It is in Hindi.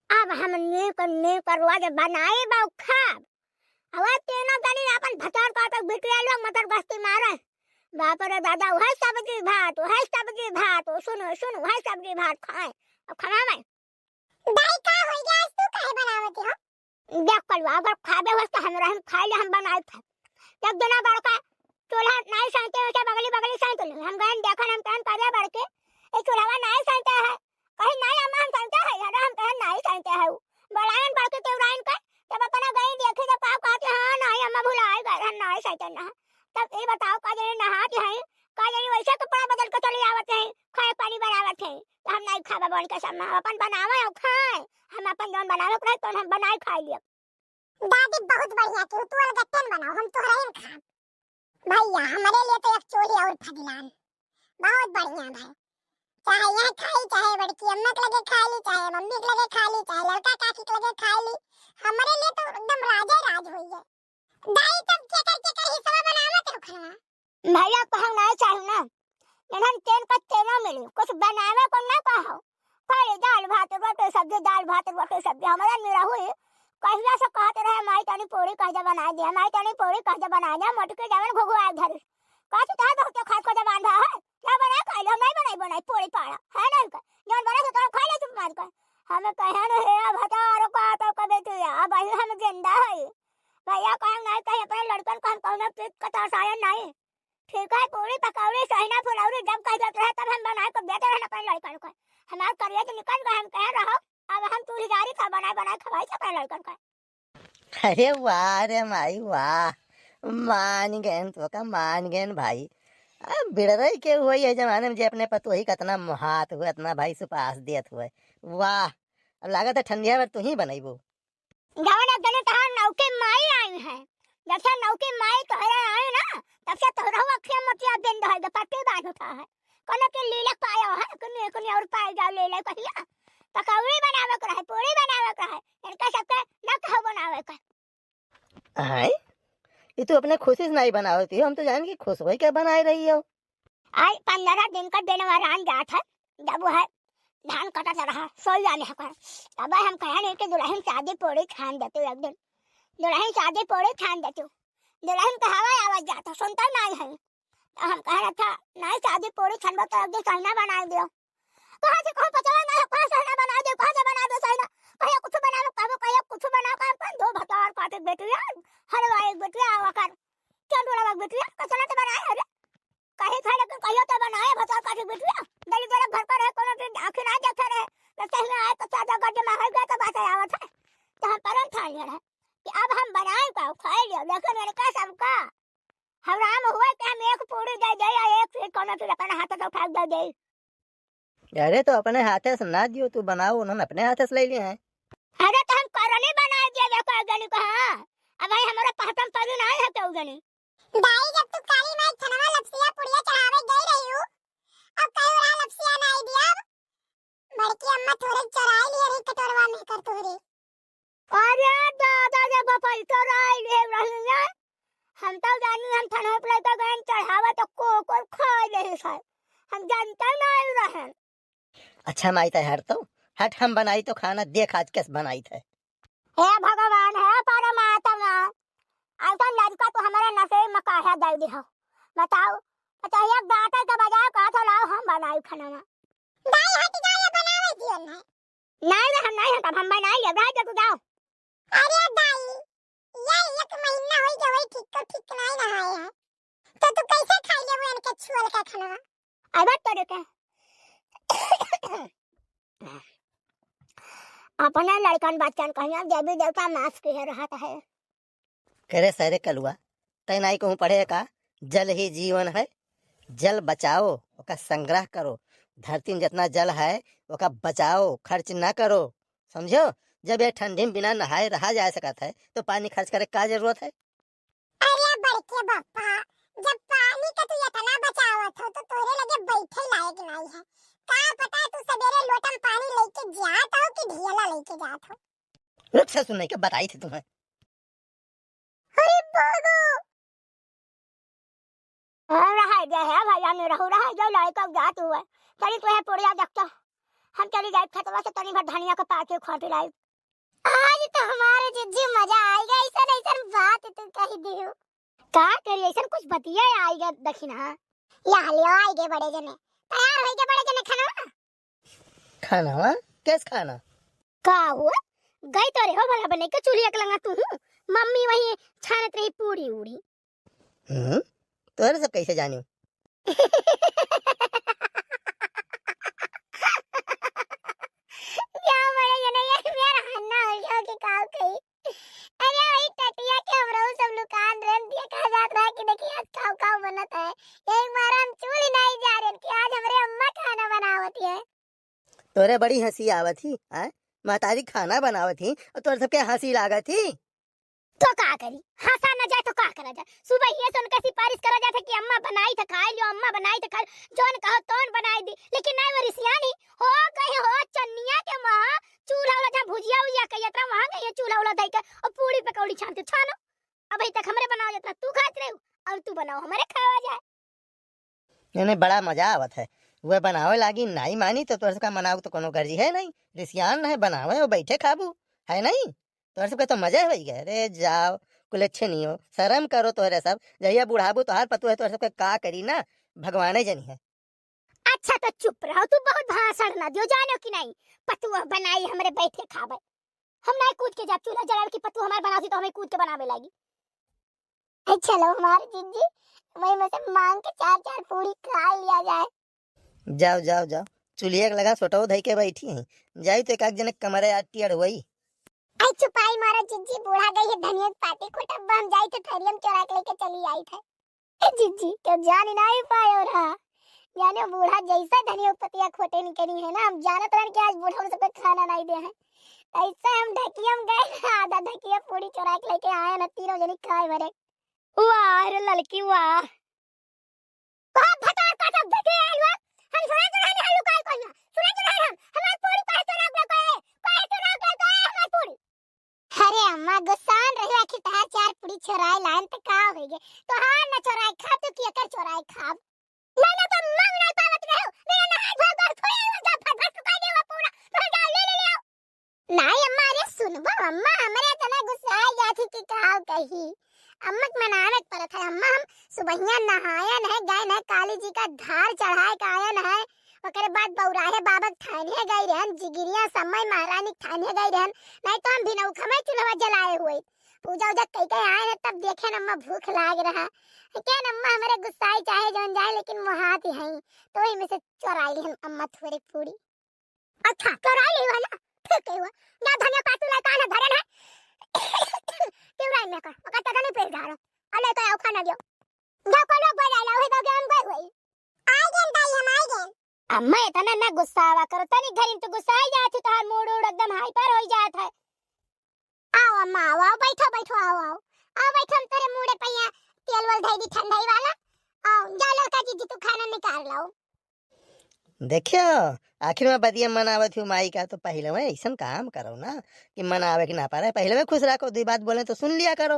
अब हमने करने करवा के बनाए बाऊ खाब। अब तीनों गली अपन भटार काट बिटिया लोग मटर बस्ती मारे। बाप रे दादा वह सब्जी भात सुनो सुनो वह सब्जी भात खाए। अब खाना में दाई का हो गया आज तू काहे बनावती हो? देख कलवा अगर खाबे होस त हमरा हम खाई ले हम बनाए थे। एक दिन बड़का चूल्हा नहीं साइते के बगली बगली साइते हम गए देखन हम कान करे बड़के ए चूल्हा नहीं साइते है कहीं नहीं अम्मा हम साइते है यार हम कहन नहीं साइते है बड़ाइन बड़के तेवराइन का तब अपना गई देखे तो पाप कहते हां नहीं अम्मा भुलाए गए नहीं साइते ना। तब ये बताओ का जे नहाते हैं का जे वैसे कपड़ा बदल के चले आवत हैं खाए पानी बनावत हैं तो हम नहीं खाबा बन के सब अपन बनावे और खाए हम अपन जौन बनावे करे तो हम बनाए खा लिए। दादी बहुत बढ़िया तू अलग गट्टन बनाओ हम तोहरा ही खा भैया हमारे लिए तो एक चोली और फगलान बहुत बढ़िया भाई। चाहे यह खाई चाहे बड़की अम्मा के लगे खा ली चाहे मम्मी के लगे खा ली चाहे लड़का काकी के लगे खा ली हमारे लिए तो एकदम राजा राज हुई है। दाई तब के कर हिस्सा बनावत रहो खाना भैया कहूं ना चाहूं ना नहन तेल का तेल मिले कुछ बनावे को ना कहो खाली दाल भात रोटी सब्जी हमारा मेरा हुई कहिया से कहते रहे माई तनी पूरी कह बना दे माई तनी पूरी कह बना दे मोटके जवन घुघुआ घर कहते तो बहुत खास को बांधा है क्या बना खा ले हम नहीं बनाई पूरी पाड़ा है नहीं का जवन बना तो खा ले तुम मार कर हमें कहे न है भतारो का तो कबे तू या भाई हम जिंदा है भैया कहे नहीं कहे अपने लड़कन को हम कहना पेट कटा साया नहीं ठीक है पूरी पकौड़ी सहीना फुलौरी जब कह जाते रहे तब हम बना के देते रहे अपने लड़कन को हमार करिए तो निकल गए हम कह रहो अब हम तू गाड़ी का बनाए खवाई अपने लड़कन का। अरे वाह रे माई वाह मान गए तो का मान गए भाई अब बिड़रई के हुई है जमाने में जे अपने पतो ही कतना मुहात हुए इतना भाई सुपास दियत हुए वाह अब लागत है ठंडिया में तू ही बनैबो जवन एक दिन तहां नौके माई आई है जब से नौके माई तोहरे आए ना तब से तोहरा अखियां मोतिया बिंद है पट्टी बांध उठा है कोनो के लीला पाया है कोने और पाए जाओ ले ले कहिया पकौड़ी बनावे के रहे पूरी बनावे के रहे इनका सबके न कहो बनावे का हाय ये तो अपने खुशी से नहीं बनावती हम तो जान की खुश होई के बनाई रही हो। आई 15 दिन का दिन वरान जात है जब वो है धान कटा रहा सोई जाने है अब हम कहे नहीं कि दुल्हन शादी पूरी खान देते एक दिन दुल्हन शादी पूरी खान देते दुल्हन का हवा आवाज जाता सुनता नहीं है तो हम कह रहा था नहीं शादी पूरी खान तो एक दिन सहना बना दियो कहां से कहां पता नहीं है कहां सहना बना दे कहां से बना दे सहना कहिया कुछ बनाओ कहिया कुछ बना कर दो भतार काटे बेटिया हलवा एक बेटिया आवा कर चंदुला बेटिया कचना तो बनाए अरे कहे खाए लेकिन कहियो तो बनाए भतार काटे बेटिया दली दली घर पर है कोनो दिन आंख ना देखा रहे लगता है आए तो सादा गड्ढे में हो गया तो बात आवत है तो हम परन ठान लिया है कि अब हम बनाए का खाए लियो लेकिन मैंने कहा सबका हम राम हुआ कि हम एक पूरी दे दे या एक फिर कोनो फिर अपने हाथ से उठा दे दे। अरे तो अपने हाथे से ना दियो तू बनाओ उन्होंने अपने हाथे से ले लिए हैं। अरे तो हम करने बना दिया देखो गनी को हां अब भाई हमारा पहचान पड़ी नहीं है क्यों गनी दाई जब तू काली माई छनवा लपसिया पुड़िया चढ़ावे गई रही हूं अब कहीं और लपसिया नहीं दिया बड़की अम्मा थोड़े चराई लिए रही कटोरवा में कर तोरे अरे दादा जब पपई चराई ले रही है हम तो जानी हम थनवा पे तो गन चढ़ावा तो को खा ले है हम जानते नहीं रहे। अच्छा माई तो हट तो हट हम बनाई तो खाना देख आज कैसे बनाई थे। हे भगवान है परमात्मा ऐसा लड़का तो हमारे नशे में काहे दे दी हो बताओ बताइए गाटा के बजाय का तो लाओ हम बनाई खाना में दाई हट जा ये बनावे दियो नहीं हम नहीं हटा हम बनाई ले राज तू जाओ। अरे दाई ये एक महीना होई गए ठीक नहीं नहाए है तो तू कैसे खाई ले इनके छुअल का खाना अब तोरे के अपना लड़कन बच्चन कहिया देवी देवता मास के रहता है करे सारे कलुआ तय नहीं कहूँ पढ़े का जल ही जीवन है जल बचाओ ओका संग्रह करो धरती में जितना जल है ओका बचाओ खर्च ना करो समझो जब ये ठंडी में बिना नहाए रहा जा सकता है तो पानी खर्च करे का जरूरत है। अरे बड़के बापा जब पानी का तू इतना बचावत हो तो तोरे लगे बैठे लायक नहीं है का पता तू सवेरे लोटम पानी लेके जात हो कि ढियाला लेके जात हो रुक से सुनने के बताई थी तुम्हें। अरे बाबू रहा है भैया मेरा हो रहा है जो लड़का जात हुआ चली तो है पुड़िया देखता हम चली जाए खेतवा से तनी भर धनिया के पाके खोटी लाई। आज तो हमारे जिज्जी मजा आएगा, ऐसा ऐसा बात तू कही दियो का करी, ऐसा कुछ बतिया आएगा दखिन। हां या लियो आएगे बड़े जने, तैयार होई के बड़े जने खाना खाना कैस खाना का हुआ गई तो रे हो भला बने के चूल्हे के लंगा तू मम्मी वही छानत रही पूरी उड़ी। तोरे सब कैसे जानी क्या बड़े जने ये मेरा हन्ना हो गया कि काव कही। अरे वही टटिया के हमरो सब दुकान रन दिया कहा जात रहा कि देखिए आज काव काव बनत है, एक बार हम चूल्हे नहीं जा रहे कि आज हमरे अम्मा खाना बनावत है। तोरे बड़ी हंसी आवत थी हैं, महतारी खाना बनावत थी और तोरे सबके हंसी लागत थी। तो का करी, हंसा न जाए तो का करा जाए। सुबह ये सुन के सिफारिश करा जाता कि अम्मा बनाई था खा लियो, अम्मा बनाई था खा, जोन कहो तोन बनाई दी, लेकिन नहीं वो रिसियानी हो गई हो चन्निया के मां चूल्हा वाला जहां भुजिया उजिया कहियत वहां गई चूल्हा वाला धई के और पूरी पकौड़ी छानते छानो। अब अभी तक हमरे बनाओ जितना तू खात रहे, अब तू बनाओ हमरे खावा जाए। यानी बड़ा मजा आवत है, वह बनावे लागी नहीं मानी तो तोरे सबका मनाऊ तो कोनो गर्जी है नहीं, रिसियान है बनावे और बैठे खाबू है नहीं, तोरे सबके तो मजा हो गया। अरे जाओ कुल अच्छे नहीं हो, शर्म करो तोरे सब, जहिया बुढ़ाबू तोहार पतु है तोरे सबके का करी ना भगवाने जनी है। अच्छा तो चुप रहो, तू बहुत भाषण ना दियो, जानो कि नहीं पतुआ बनाई हमरे बैठे खावे, हम नहीं कूद के जा चूल्हा जलावे की पतु हमार बनाती तो हमें कूद के बनावे लागी। चलो हमारे जिज्जी वही में से मांग के 4-4 पूरी खा लिया जाए। जाओ जाओ जाओ चुलिया के लगा सोटो धई के बैठी है, जाई तो एक जने कमरे आटी अड़वई। आई चुपाई मारा जिज्जी बूढ़ा गई है धनिया पाती खोटब हम जाई तो थरियम चोरा के लेके चली आई था। ए जिज्जी तो जान नहीं पायो रहा, यानी बूढ़ा जैसा धनिया पतिया खोटे निकली है ना, हम जानत रहन कि आज बूढ़ा सब खाना नहीं दे है, ऐसा हम ढकियम गए आधा ढकिया पूरी चोरा के लेके आए ना, तीनों जने खाए भरे। वाह रे लड़की वाह, बहुत भटा काटा देखे आलवा हम सुना तो नहीं आलू काय कोई सुना तो नहीं हम हमार पूरी पास चोरा के चोरा के हमार पूरी। अरे अम्मा गुस्सान रही आखिर तहार 4 पूरी चोराए लान त का हो गए, तो हां न चोराए खा तो की कर चोराए खा ना ना तो मांग नहीं पावत रहो, मेरा ना हाथ भाग थोड़ा जा फट का देवा पूरा तो जा ले ले आओ। नहीं अम्मा अरे सुनबो अम्मा हमरे तना गुस्सा जाती कि का कही, अम्मा के मनावे परत है। अम्मा हम सुबहिया नहायन है गए न काली जी का धार चढ़ाए कायन है, ओकरे बाद बौराहे बाबा थाने गई रहन, जिगिरिया समय महारानी थाने गई रहन, नहीं तो हम बिना उखमे चूल्हा जलाए हुए पूजा उजा कई कई आए हैं, तब देखे न अम्मा भूख लाग रहा क्या न अम्मा हमारे गुस्साई चाहे जौन जाए लेकिन मोहात ही है, तो ही में से चोराई ली हम अम्मा थोड़े पूरी। अच्छा चोराई ली वाला ठीक है हुआ ना, धनिया पातू ला काना धरन है केवराई में का ओका तक नहीं पेड़ झाड़ो अले तो औखा ना दियो जा को लोग बजा ला होई तो हम गई होई आई गेन दाई हम आई गेन। अम्मा इतना ना गुस्सा आवा करो, तनी घरी तो गुस्सा आई जाती तो हर मूड उड़ एकदम हाइपर हो जात है। आओ अम्मा आओ बैठो बैठो आओ आओ आओ बैठो, हम तेरे मुंह पे यहाँ तेल वल धई दी ठंडाई वाला, आओ जा लड़का जी तू खाना निकाल लाओ। देखियो आखिर में बदिया मनावत हूँ माई का, तो पहले में ऐसा काम करो ना कि मनावे के ना पारे, पहले में खुश रखो, 2 बात बोले तो सुन लिया करो।